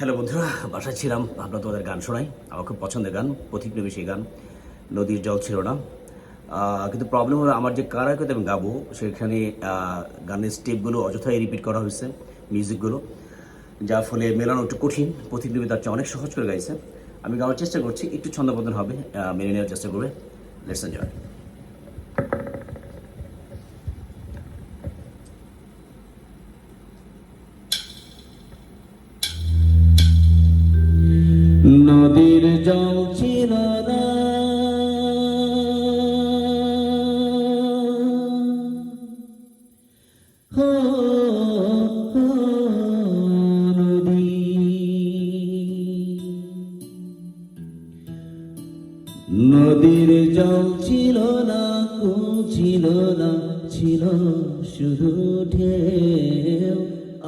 Hello বন্ধুরা, বাসায় ছিলাম, ভাবলাম তোমাদের গান শোনাই। আমার খুব পছন্দের গান, পথিকপ্রেমী সেই গান, নদীর জল ছিল না। কিন্তু প্রবলেম হলো আমার যে কারাওকেতে আমি গাবো সেখানে গানের স্টেপগুলো অযথাই রিপিট করা হয়েছে, মিউজিকগুলো, যার ফলে মেলানো একটু কঠিন। পথিকপ্রেমী তার চেয়ে অনেক সহজ করে গাইছে। আমি গাওয়ার চেষ্টা করছি, একটু ছন্দবদ্ধন হবে, মেনে নেওয়ার চেষ্টা করবে। Let's enjoy. নদীর জল ছিল না, হো, হো, নদী। নদীর জল ছিল না, ছিল না, ছিল শুধু ঢেউ।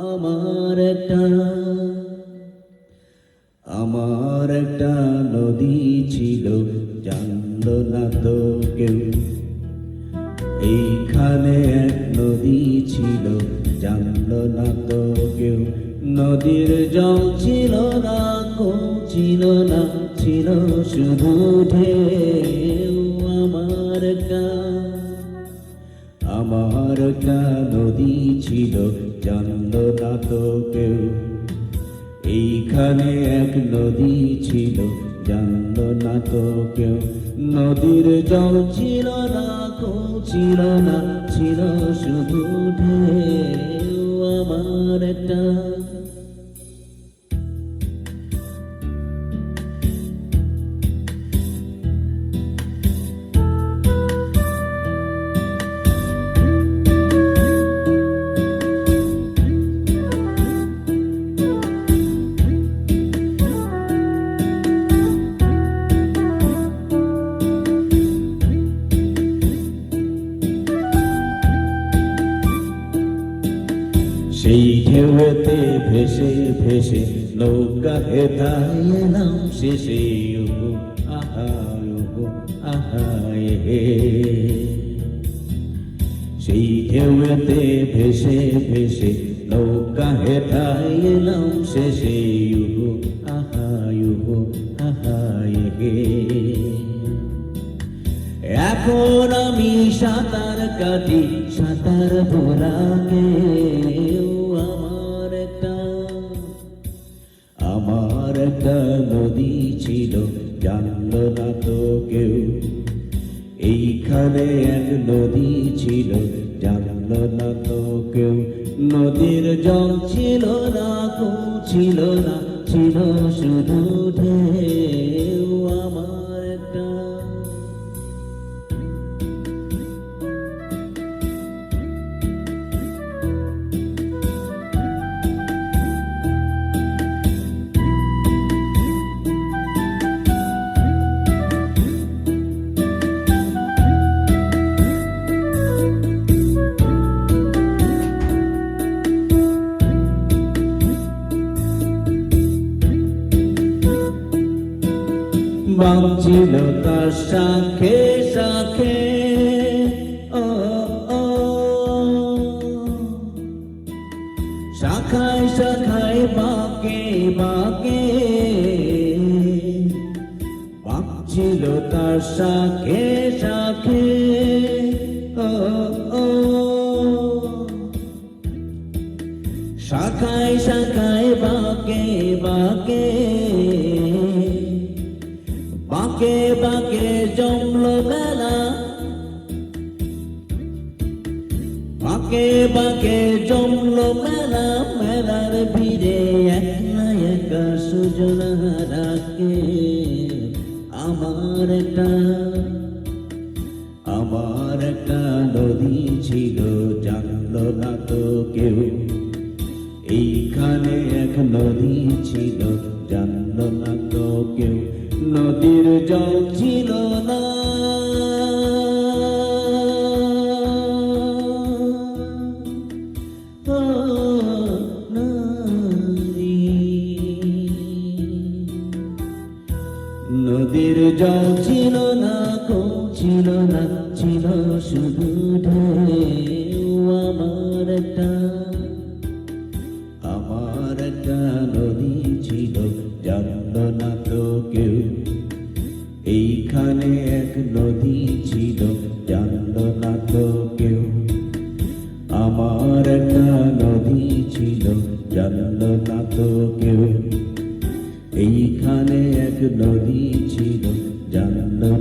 আমার একটা নদী ছিল, জানলো না তো কেউ। এইখানে এক নদী ছিল, জানলো না তো কেউ। নদীর জল ছিল না, ছিল না, ছিল শুধু ঢেউ। আমার একটা নদী ছিল, জানলো না তো কেউ। এইখানে এক নদী ছিল, জানলো না তো কেউ। নদীর জল ছিল না, ছিল না, ছিল শুধু ঢেউ। আমার একটা সেই ঢেউতে ভেসে ভেসে নৌকা হেতায় এলাম শেষে। আহায় হে, সেই ঢেউতে ভেসে ভেসে নৌকা হেতায় এলাম শেষে। আহায় হে, এখন আমি সাঁতার কাটি, সাঁতার ভোলাকে। আমার একটা নদী ছিল, জানলো না তো কেউ। এইখানে এক নদী ছিল, জানলো না তো কেউ। নদীর জল ছিল না, ছিল না, ছিল শুধু ঢেউ। আমার একটা বাঁচছিল তার শাখে শাখে, ও ও, শাখায় শাখায় বাঁকে বাঁকে। বাঁচছিল তার শাখে শাখে, ও ও, শাখায় শাখায় বাঁকে বাঁকে। বাঁকে বাঁকে জমলো মেলা, বাঁকে বাঁকে জমলো মেলা। মেলার ভিড়ে এক না একা সুজন হারাকে। আমার একটা নদী ছিল, জানলো না তো কেউ। এইখানে এক নদী ছিল, জানলো না তো কেউ। নদীর জল ছিল না, নদীর জল ছিল না, ছিল না, ছিল শুধু ঢেউ। আমার একটা নদী ছিল, ছিল জানলো না তো কেউ। আমার একটা নদী ছিল জানলো না তো কেউ। এইখানে এক নদী ছিল জানলো